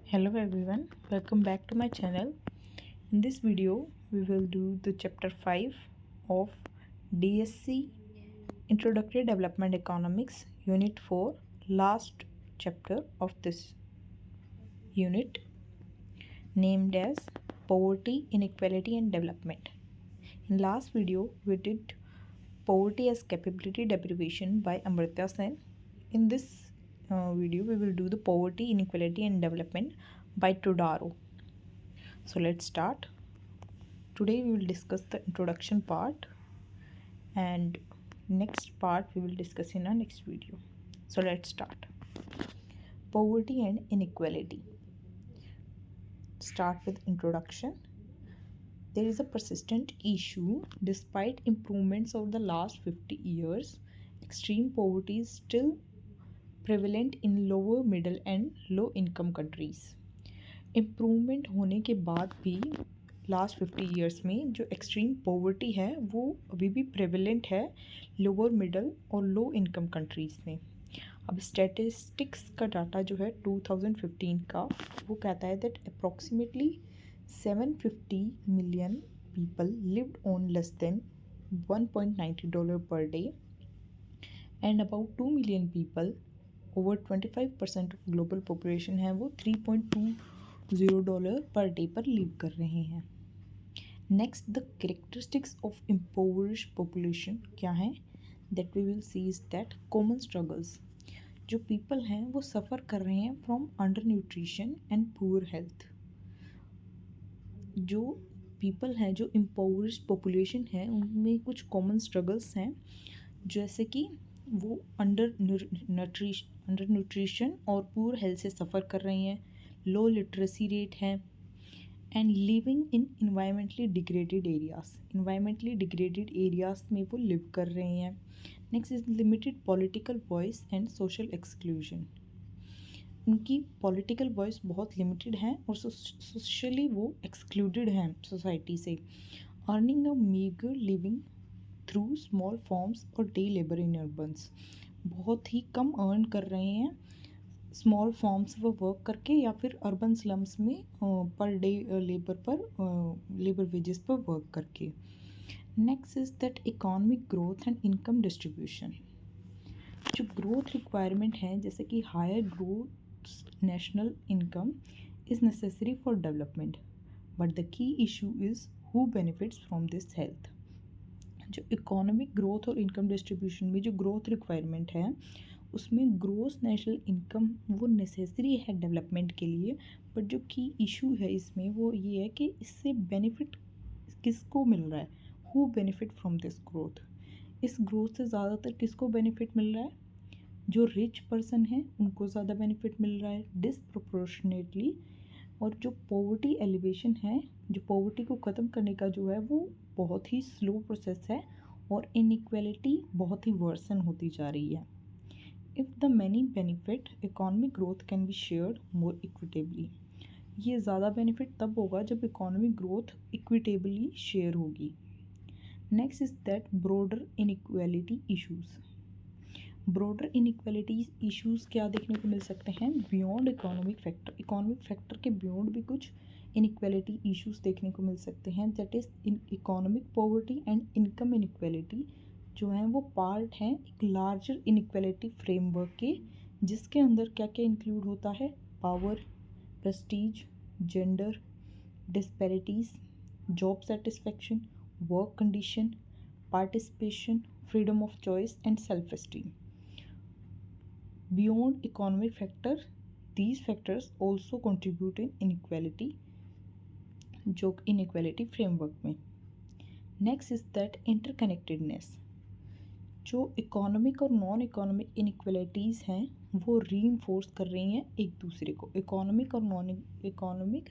Hello everyone, welcome back to my channel. In this video, we will do the chapter 5 of DSC Introductory Development Economics Unit 4, last chapter of this unit, named as Poverty, Inequality and Development. In last video, we did Poverty as Capability Deprivation by Amartya Sen. In this video, we will do the Poverty, Inequality and Development by Todaro. So let's start. Today we will discuss the introduction part, and next part we will discuss in our next video. So let's start. Poverty and inequality. Start with introduction. There is a persistent issue. Despite improvements over the last 50 years, extreme poverty is still prevalent in lower middle and low income countries. Improvement होने के बाद भी last 50 years में जो extreme poverty है वो अभी भी प्रेवलेंट है लोअर मिडल और लो इनकम कंट्रीज़ में. अब स्टैटिस्टिक्स का डाटा जो है 2015 का वो कहता है that approximately 750 million people lived on less than $1.90 per day and about 2 million people over 25% of global population है वो $3.20 पर डे पर लिव कर रहे हैं. Next, the characteristics of empowered population क्या है that we will see is that common struggles. जो people हैं वो सफ़र कर रहे हैं from under nutrition and poor health. जो पीपल हैं जो इम्पोवर्ड पॉपुलेशन है उनमें कुछ कॉमन स्ट्रगल्स हैं, जैसे कि वो अंडर न्यूट्रिशन और पुअर हेल्थ से सफ़र कर रही हैं, लो लिटरेसी रेट है and living in environmentally degraded areas में वो लिव कर रहे हैं. Next is limited political voice and social exclusion. उनकी पॉलिटिकल वॉइस बहुत लिमिटेड है और सोशली वो एक्सक्लूडेड हैं सोसाइटी से. अर्निंग अ meagre living through small forms और डे लेबर इन अर्बन्स. बहुत ही कम अर्न कर रहे हैं स्मॉल फॉर्म्स वो वर्क करके या फिर अर्बन स्लम्स में पर डे लेबर वेजेस पर वर्क करके. Next is that economic growth and income distribution. जो ग्रोथ रिक्वायरमेंट है जैसे कि higher growth national income is necessary for development, but the key issue is who benefits from this health. जो economic growth और income distribution में जो growth requirement है उसमें ग्रोस नेशनल इनकम वो नेसेसरी है डेवलपमेंट के लिए, बट जो की इशू है इसमें वो ये है कि इससे बेनिफिट किसको मिल रहा है, who benefit from this growth. इस ग्रोथ से ज़्यादातर किसको बेनिफिट मिल रहा है, जो रिच पर्सन है उनको ज़्यादा बेनिफिट मिल रहा है डिसप्रोपोर्शनेटली. और जो पॉवर्टी एलिवेशन है, जो पॉवर्टी को ख़त्म करने का जो है वो बहुत ही स्लो प्रोसेस है और इनइक्वालिटी बहुत ही वर्सन होती जा रही है. If the many benefit economic growth can be shared more equitably. ये ज़्यादा बेनिफिट तब होगा जब इकोनॉमिक ग्रोथ इक्विटेबली शेयर होगी. Next is that broader inequality issues. Broader inequality issues क्या देखने को मिल सकते हैं बियॉन्ड इकोनॉमिक फैक्टर के बियॉन्ड भी कुछ इनइक्वालिटी इशूज़ देखने को मिल सकते हैं. That is in economic poverty and income inequality जो हैं वो पार्ट हैं एक लार्जर इनइक्वालिटी फ्रेमवर्क के, जिसके अंदर क्या क्या इंक्लूड होता है, power, Prestige, gender disparities, job satisfaction, work condition, participation, freedom of choice and self esteem. Beyond economic factor, these factors also contribute in inequality, जो inequality framework में. Next is that interconnectedness. जो economic और non economic inequalities हैं वो reinforce कर रही हैं एक दूसरे को. इकोनॉमिक और नॉन इकोनॉमिक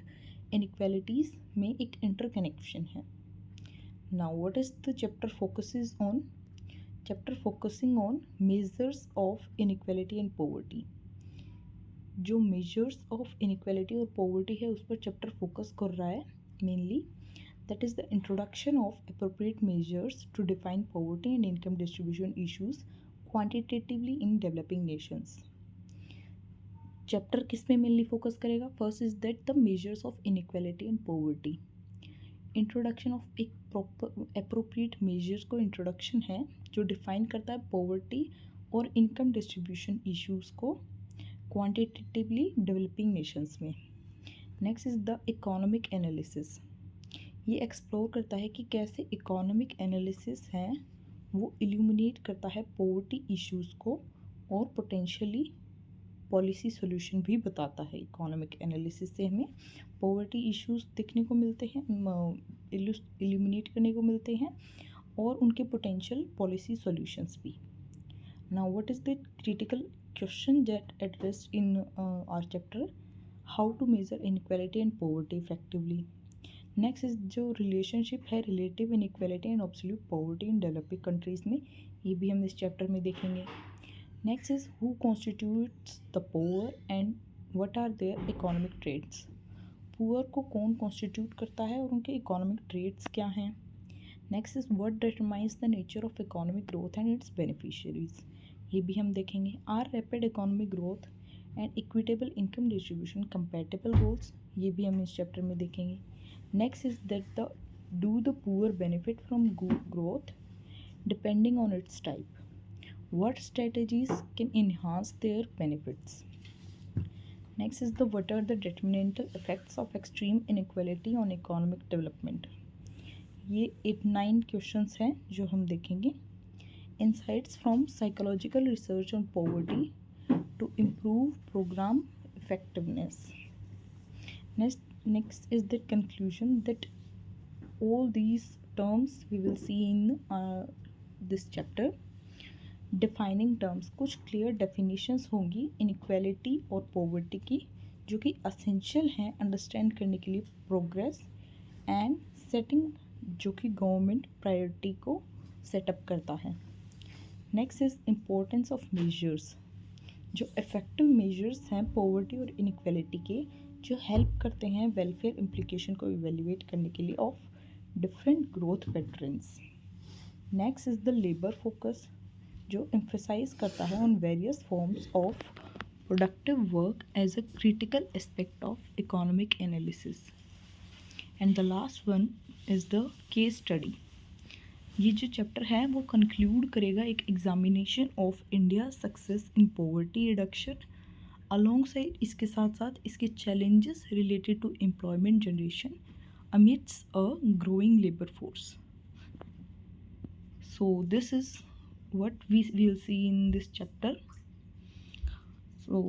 इनइक्वालिटीज़ में एक इंटरकनेक्शन है. Now what is the chapter focuses on? Chapter focusing on measures of inequality and poverty. जो मेजर्स ऑफ इनइक्वालिटी और पॉवर्टी है उस पर चैप्टर फोकस कर रहा है mainly. That is the introduction of appropriate measures to define poverty and income distribution issues quantitatively in developing nations. Chapter किस पे मेनली फोकस करेगा? First is that the measures of inequality and poverty. Introduction of एक proper appropriate measures को introduction है जो define करता है poverty और इनकम डिस्ट्रीब्यूशन इश्यूज को क्वांटिटेटिवली डेवलपिंग नेशंस में। Next is the economic analysis. ये एक्सप्लोर करता है कि कैसे इकोनॉमिक एनालिसिस है वो इल्यूमिनेट करता है पॉवर्टी इश्यूज को और पोटेंशियली पॉलिसी सोल्यूशन भी बताता है। इकोनॉमिक एनालिसिस से हमें पॉवर्टी इश्यूज देखने को मिलते हैं, इल्यूमिनेट करने को मिलते हैं और उनके पोटेंशियल पॉलिसी सॉल्यूशंस भी। Now what is the critical question that addressed in our chapter, how to measure inequality and poverty effectively. Next is जो रिलेशनशिप है relative inequality and absolute poverty in developing countries में, ये भी हम इस chapter में देखेंगे। Next is who constitutes the poor and what are their economic trades. Poor को कौन कॉन्स्टिट्यूट करता है और उनके इकोनॉमिक ट्रेड्स क्या हैं। Next is what determines the nature of economic growth and its beneficiaries, ये भी हम देखेंगे। Are rapid economic growth and equitable income distribution compatible goals, ये भी हम इस चैप्टर में देखेंगे। Next is that the do the poor benefit from growth depending on its type, what strategies can enhance their benefits. Next is the what are the detrimental effects of extreme inequality on economic development. ये 8-9 questions हैं जो हम देखेंगे। Insights from psychological research on poverty to improve program effectiveness. Next is the conclusion that all these terms we will see in this chapter. Defining terms, कुछ clear definitions होंगी inequality और poverty की जो कि असेंशियल हैं understand करने के लिए प्रोग्रेस एंड सेटिंग, जो कि गवर्नमेंट प्रायोरिटी को सेटअप करता है। Next is importance of measures, जो इफेक्टिव मेजर्स हैं पॉवर्टी और इनइक्वालिटी के जो हेल्प करते हैं वेलफेयर इम्प्लीकेशन को इवेल्युएट करने के लिए of different growth patterns. Next is the labour focus, जो एम्फेसाइज करता है on various forms of productive work as a critical aspect of economic analysis. And the last one is the case study. ये जो chapter है वो conclude करेगा एक examination of India success in poverty reduction, alongside इसके साथ साथ इसके challenges related to employment generation amidst a growing labour force. So this is what we will see in this chapter. So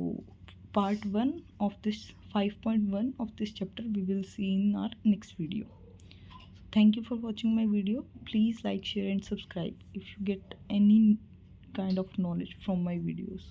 part 1 of this 5.1 of this chapter we will see in our next video. So thank you for watching my video. Please like, share and subscribe if you get any kind of knowledge from my videos.